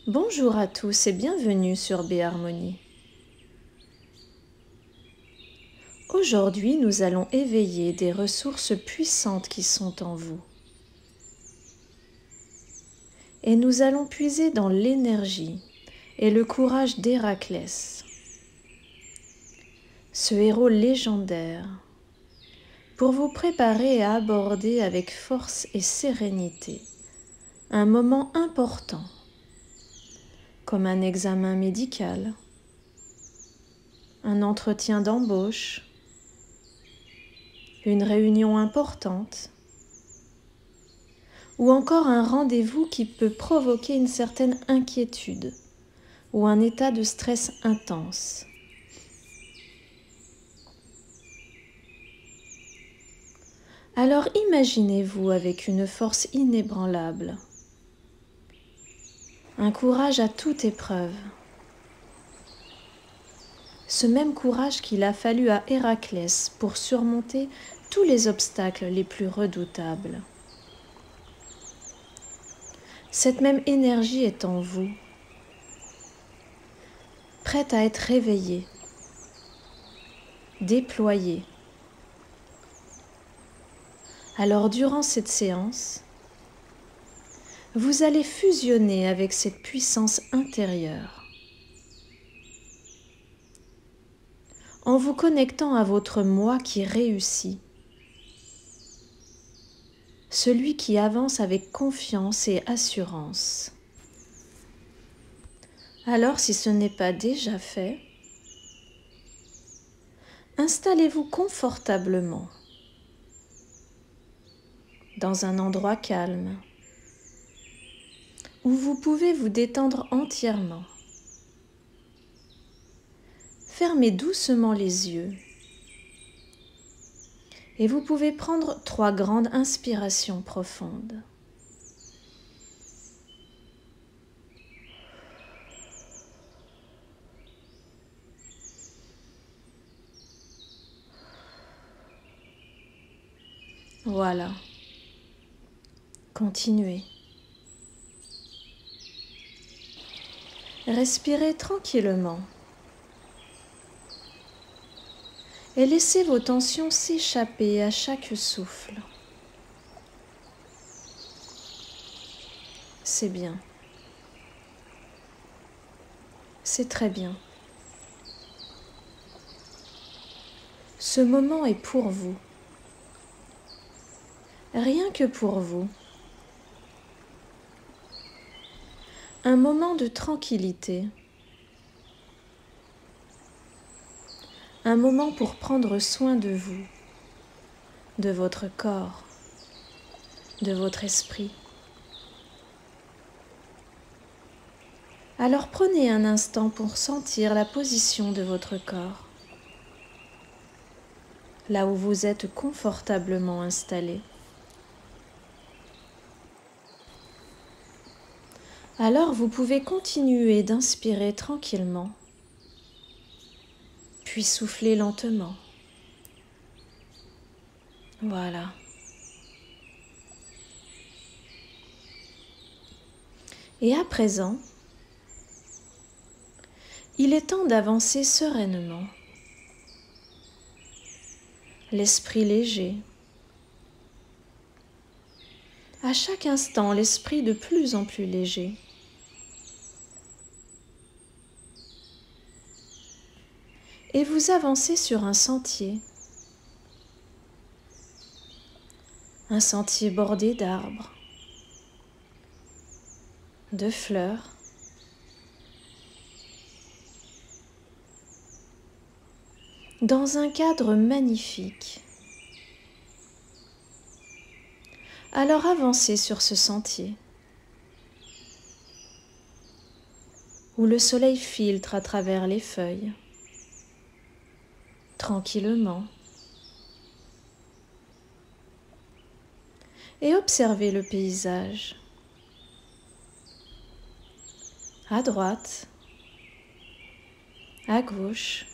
Bonjour à tous et bienvenue sur B-Harmonie. Aujourd'hui, nous allons éveiller des ressources puissantes qui sont en vous. Et nous allons puiser dans l'énergie et le courage d'Héraclès, ce héros légendaire, pour vous préparer à aborder avec force et sérénité un moment important, comme un examen médical, un entretien d'embauche, une réunion importante, ou encore un rendez-vous qui peut provoquer une certaine inquiétude ou un état de stress intense. Alors imaginez-vous avec une force inébranlable, un courage à toute épreuve, ce même courage qu'il a fallu à Héraclès pour surmonter tous les obstacles les plus redoutables. Cette même énergie est en vous, prête à être réveillée, déployée. Alors durant cette séance, vous allez fusionner avec cette puissance intérieure en vous connectant à votre moi qui réussit, celui qui avance avec confiance et assurance. Alors, si ce n'est pas déjà fait, installez-vous confortablement dans un endroit calme où vous pouvez vous détendre entièrement. Fermez doucement les yeux et vous pouvez prendre 3 grandes inspirations profondes. Voilà. Continuez. Respirez tranquillement et laissez vos tensions s'échapper à chaque souffle. C'est bien. C'est très bien. Ce moment est pour vous. Rien que pour vous. Un moment de tranquillité. Un moment pour prendre soin de vous, de votre corps, de votre esprit. Alors prenez un instant pour sentir la position de votre corps, là où vous êtes confortablement installé. Alors vous pouvez continuer d'inspirer tranquillement, puis souffler lentement. Voilà. Et à présent, il est temps d'avancer sereinement, l'esprit léger. À chaque instant, l'esprit de plus en plus léger. Et vous avancez sur un sentier bordé d'arbres, de fleurs, dans un cadre magnifique. Alors avancez sur ce sentier où le soleil filtre à travers les feuilles, tranquillement, et observez le paysage. À droite, à gauche,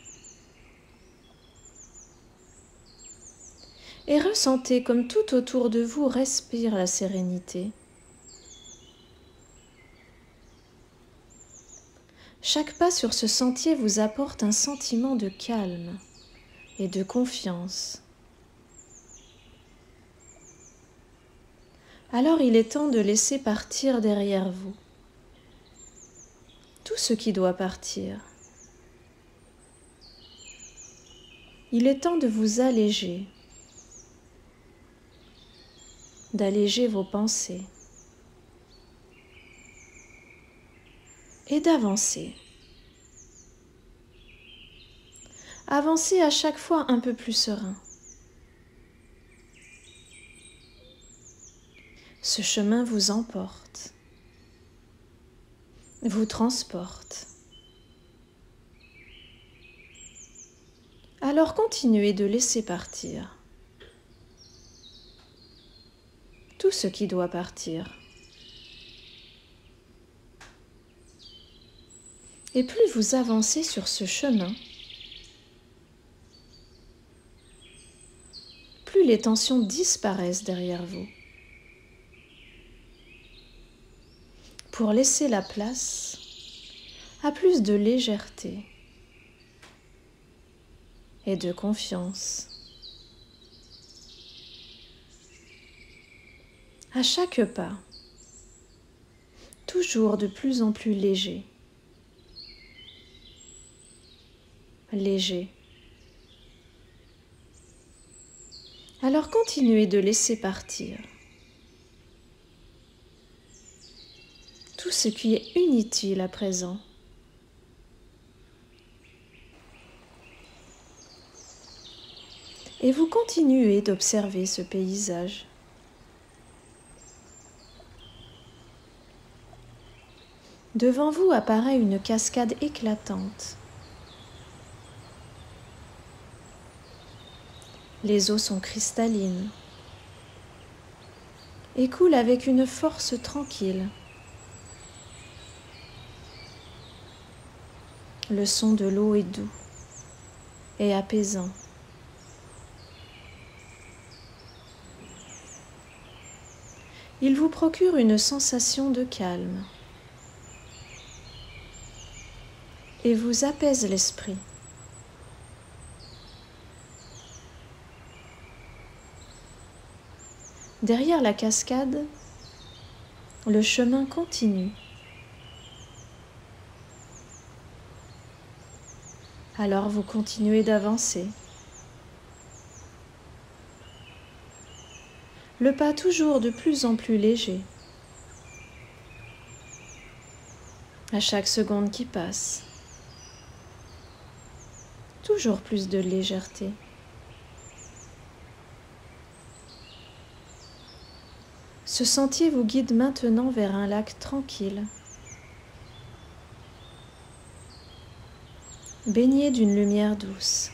et ressentez comme tout autour de vous respire la sérénité. Chaque pas sur ce sentier vous apporte un sentiment de calme et de confiance. Alors il est temps de laisser partir derrière vous tout ce qui doit partir. Il est temps de vous alléger, d'alléger vos pensées et d'avancer. Avancez à chaque fois un peu plus serein. Ce chemin vous emporte, vous transporte. Alors continuez de laisser partir tout ce qui doit partir. Et plus vous avancez sur ce chemin, plus les tensions disparaissent derrière vous, pour laisser la place à plus de légèreté et de confiance. À chaque pas, toujours de plus en plus léger. Léger. Alors continuez de laisser partir tout ce qui est inutile à présent. Et vous continuez d'observer ce paysage. Devant vous apparaît une cascade éclatante. Les eaux sont cristallines et coulent avec une force tranquille. Le son de l'eau est doux et apaisant. Il vous procure une sensation de calme et vous apaise l'esprit. Derrière la cascade, le chemin continue. Alors vous continuez d'avancer. Le pas toujours de plus en plus léger. À chaque seconde qui passe, toujours plus de légèreté. Ce sentier vous guide maintenant vers un lac tranquille, baigné d'une lumière douce,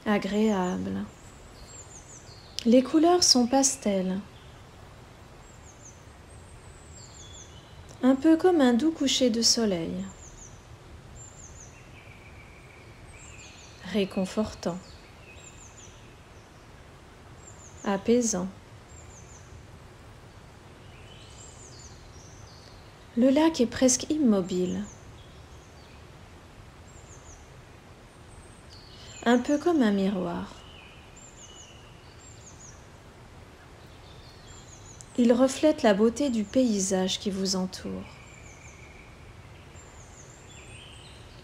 agréable. Les couleurs sont pastel, un peu comme un doux coucher de soleil, réconfortant, apaisant. Le lac est presque immobile, un peu comme un miroir. Il reflète la beauté du paysage qui vous entoure,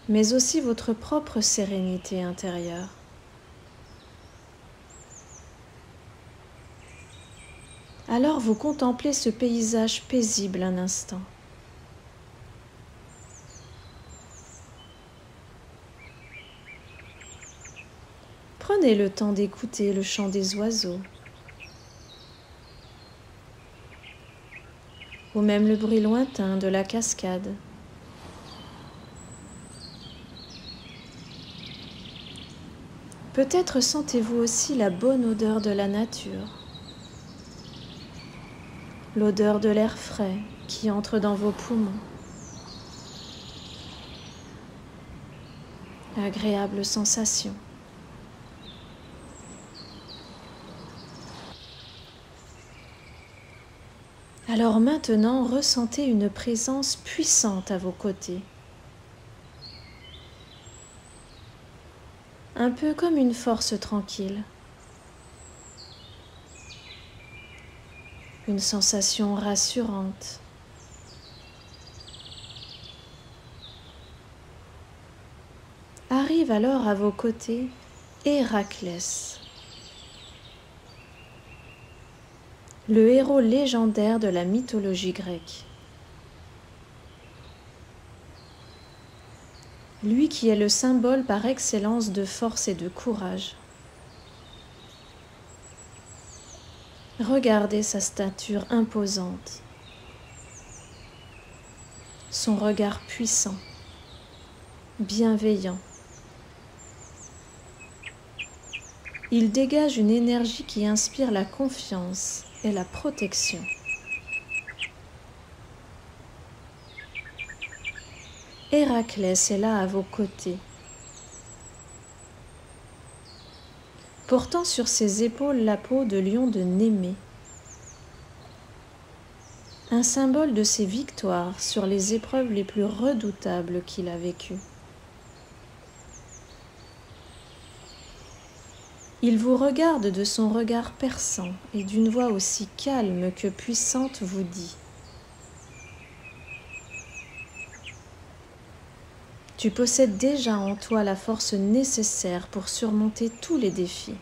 mais aussi votre propre sérénité intérieure. Alors vous contemplez ce paysage paisible un instant. Prenez le temps d'écouter le chant des oiseaux, ou même le bruit lointain de la cascade. Peut-être sentez-vous aussi la bonne odeur de la nature, l'odeur de l'air frais qui entre dans vos poumons. Agréable sensation. Alors maintenant, ressentez une présence puissante à vos côtés. Un peu comme une force tranquille. Une sensation rassurante. Arrive alors à vos côtés Héraclès, le héros légendaire de la mythologie grecque. Lui qui est le symbole par excellence de force et de courage. Regardez sa stature imposante, son regard puissant, bienveillant. Il dégage une énergie qui inspire la confiance et la protection. Héraclès est là à vos côtés, portant sur ses épaules la peau de lion de Némée, un symbole de ses victoires sur les épreuves les plus redoutables qu'il a vécues. Il vous regarde de son regard perçant et d'une voix aussi calme que puissante vous dit : tu possèdes déjà en toi la force nécessaire pour surmonter tous les défis.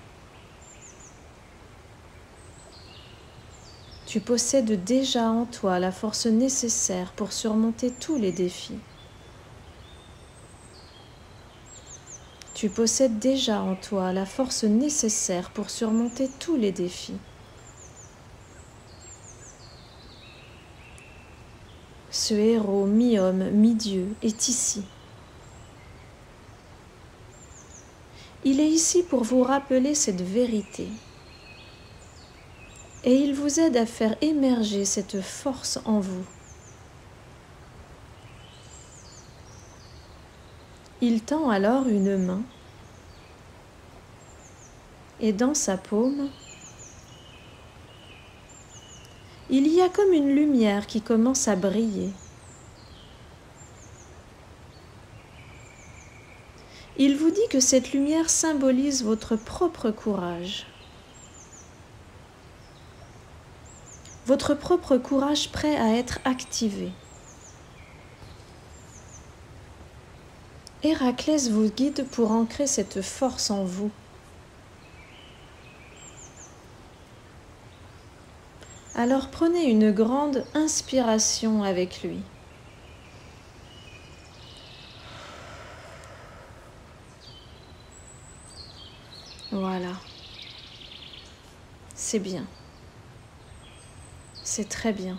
Tu possèdes déjà en toi la force nécessaire pour surmonter tous les défis. Tu possèdes déjà en toi la force nécessaire pour surmonter tous les défis. Ce héros mi-homme, mi-dieu est ici. Il est ici pour vous rappeler cette vérité. Et il vous aide à faire émerger cette force en vous. Il tend alors une main et dans sa paume, il y a comme une lumière qui commence à briller. Il vous dit que cette lumière symbolise votre propre courage. Votre propre courage prêt à être activé. Héraclès vous guide pour ancrer cette force en vous. Alors prenez une grande inspiration avec lui. Voilà. C'est bien. C'est très bien.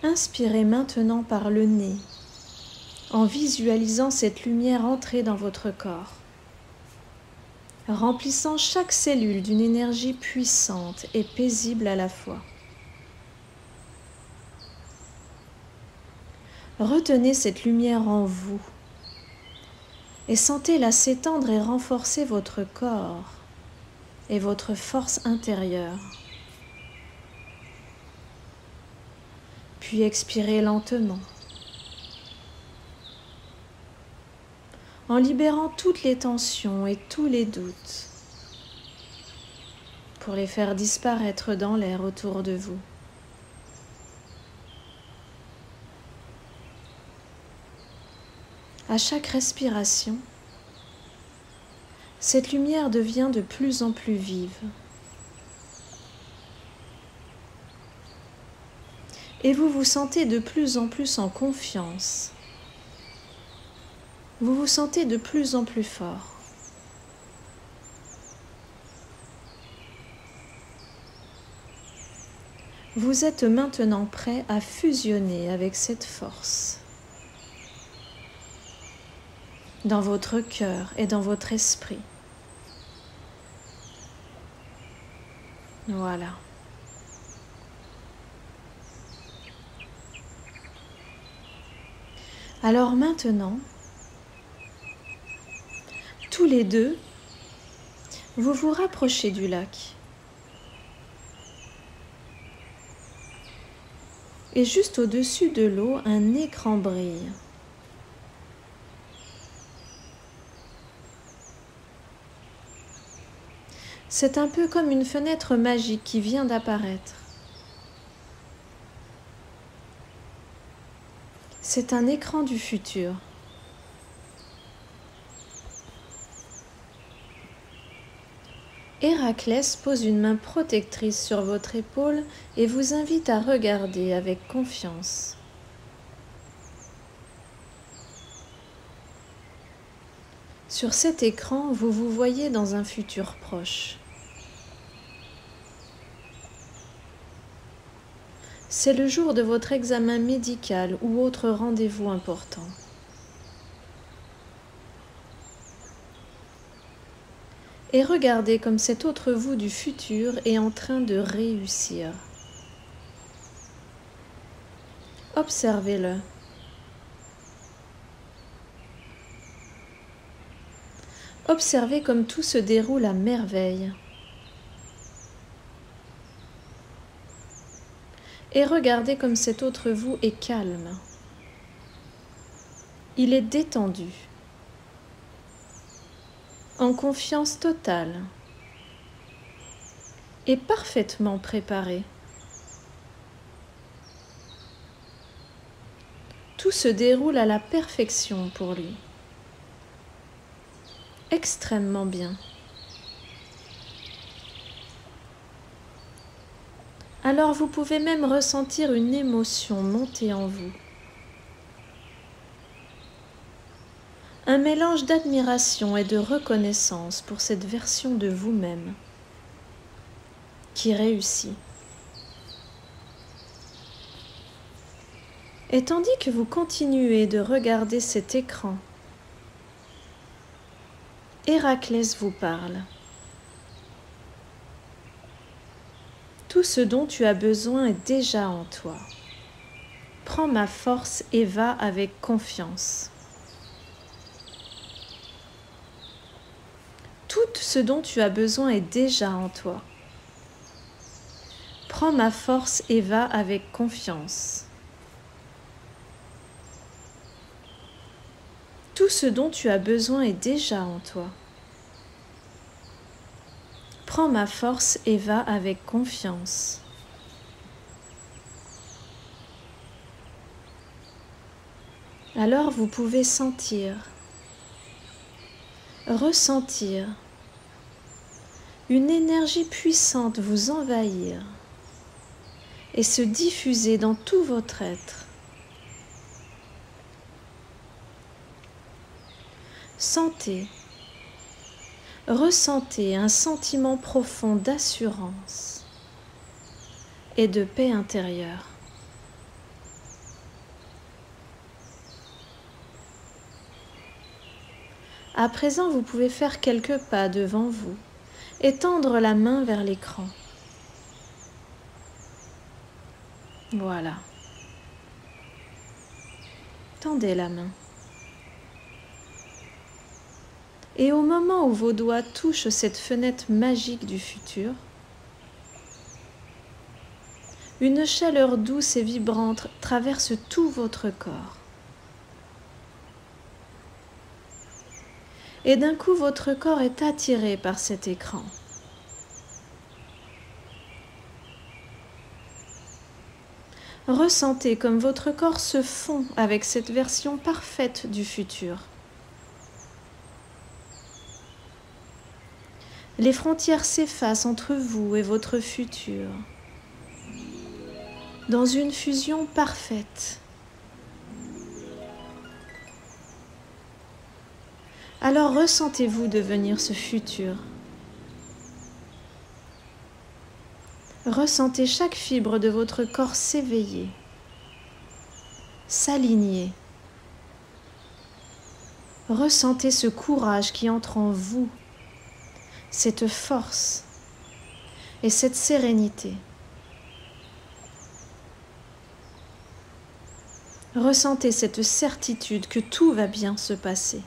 Inspirez maintenant par le nez, en visualisant cette lumière entrer dans votre corps, remplissant chaque cellule d'une énergie puissante et paisible à la fois. Retenez cette lumière en vous et sentez-la s'étendre et renforcer votre corps et votre force intérieure. Puis expirez lentement, en libérant toutes les tensions et tous les doutes, pour les faire disparaître dans l'air autour de vous. À chaque respiration, cette lumière devient de plus en plus vive. Et vous vous sentez de plus en plus en confiance. Vous vous sentez de plus en plus fort. Vous êtes maintenant prêt à fusionner avec cette force dans votre cœur et dans votre esprit. Voilà. Alors maintenant, tous les deux, vous vous rapprochez du lac. Et juste au-dessus de l'eau, un écran brille. C'est un peu comme une fenêtre magique qui vient d'apparaître. C'est un écran du futur. Héraclès pose une main protectrice sur votre épaule et vous invite à regarder avec confiance. Sur cet écran, vous vous voyez dans un futur proche. C'est le jour de votre examen médical ou autre rendez-vous important. Et regardez comme cet autre vous du futur est en train de réussir. Observez-le. Observez comme tout se déroule à merveille. Et regardez comme cet autre vous est calme. Il est détendu, en confiance totale et parfaitement préparé. Tout se déroule à la perfection pour lui. Extrêmement bien. Alors vous pouvez même ressentir une émotion monter en vous. Un mélange d'admiration et de reconnaissance pour cette version de vous-même qui réussit. Et tandis que vous continuez de regarder cet écran, Héraclès vous parle. Tout ce dont tu as besoin est déjà en toi. Prends ma force et va avec confiance. Tout ce dont tu as besoin est déjà en toi. Prends ma force et va avec confiance. Tout ce dont tu as besoin est déjà en toi. Prends ma force et va avec confiance. Alors vous pouvez sentir, ressentir une énergie puissante vous envahir et se diffuser dans tout votre être. Sentez, ressentez un sentiment profond d'assurance et de paix intérieure. À présent, vous pouvez faire quelques pas devant vous et tendre la main vers l'écran. Voilà. Tendez la main. Et au moment où vos doigts touchent cette fenêtre magique du futur, une chaleur douce et vibrante traverse tout votre corps. Et d'un coup, votre corps est attiré par cet écran. Ressentez comme votre corps se fond avec cette version parfaite du futur. Les frontières s'effacent entre vous et votre futur, dans une fusion parfaite. Alors ressentez-vous devenir ce futur. Ressentez chaque fibre de votre corps s'éveiller, s'aligner. Ressentez ce courage qui entre en vous, cette force et cette sérénité. Ressentez cette certitude que tout va bien se passer.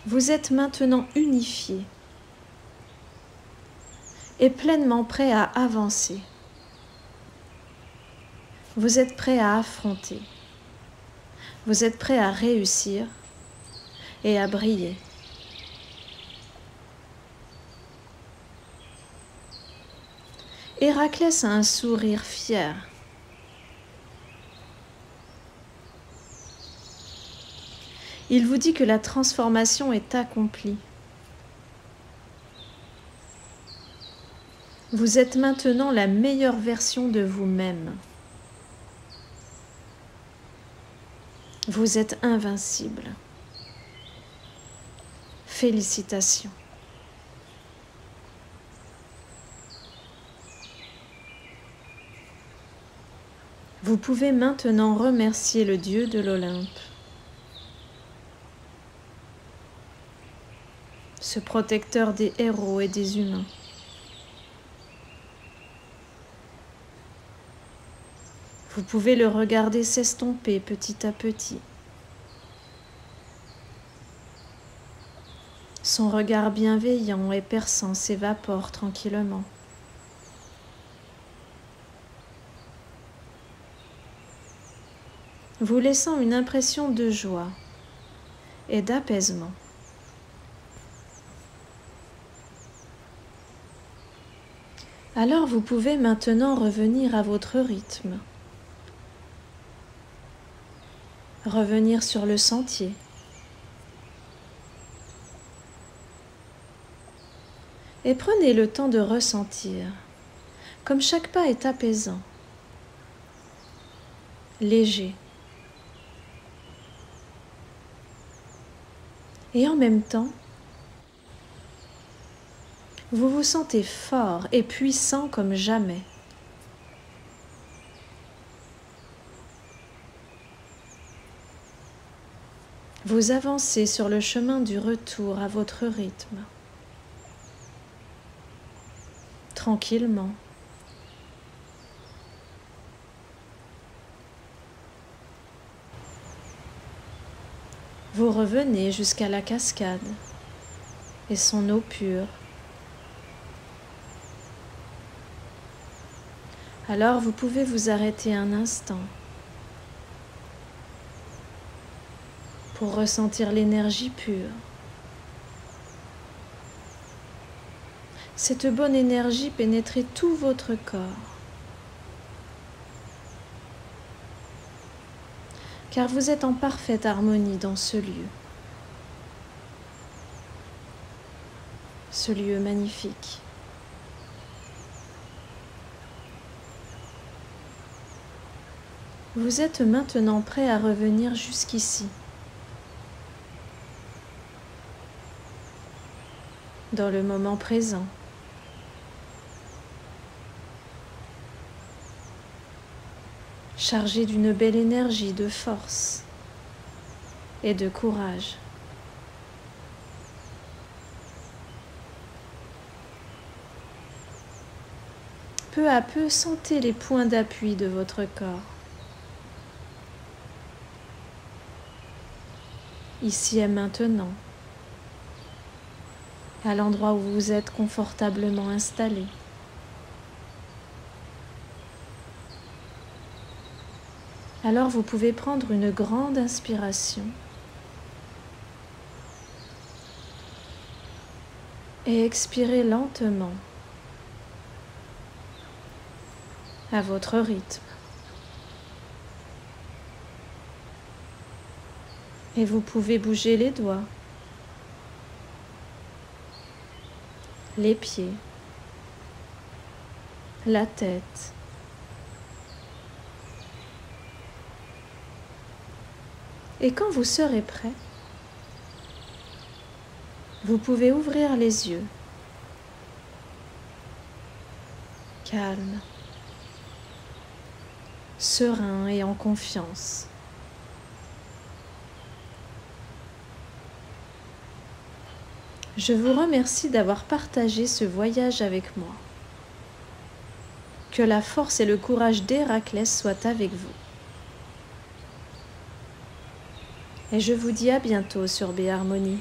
Vous êtes maintenant unifié, est pleinement prêt à avancer. Vous êtes prêt à affronter. Vous êtes prêt à réussir et à briller. Héraclès a un sourire fier. Il vous dit que la transformation est accomplie. Vous êtes maintenant la meilleure version de vous-même. Vous êtes invincible. Félicitations. Vous pouvez maintenant remercier le Dieu de l'Olympe, ce protecteur des héros et des humains. Vous pouvez le regarder s'estomper petit à petit. Son regard bienveillant et perçant s'évapore tranquillement. Vous laissant une impression de joie et d'apaisement. Alors vous pouvez maintenant revenir à votre rythme. Revenir sur le sentier. Et prenez le temps de ressentir, comme chaque pas est apaisant, léger. Et en même temps, vous vous sentez fort et puissant comme jamais. Vous avancez sur le chemin du retour à votre rythme, tranquillement. Vous revenez jusqu'à la cascade et son eau pure. Alors vous pouvez vous arrêter un instant pour ressentir l'énergie pure. Cette bonne énergie pénétrer tout votre corps. Car vous êtes en parfaite harmonie dans ce lieu. Ce lieu magnifique. Vous êtes maintenant prêt à revenir jusqu'ici, dans le moment présent. Chargé d'une belle énergie de force et de courage. Peu à peu, sentez les points d'appui de votre corps. Ici et maintenant, à l'endroit où vous êtes confortablement installé. Alors vous pouvez prendre une grande inspiration et expirer lentement à votre rythme. Et vous pouvez bouger les doigts, les pieds, la tête. Et quand vous serez prêt, vous pouvez ouvrir les yeux, calme, serein et en confiance. Je vous remercie d'avoir partagé ce voyage avec moi. Que la force et le courage d'Héraclès soient avec vous. Et je vous dis à bientôt sur Béharmonie.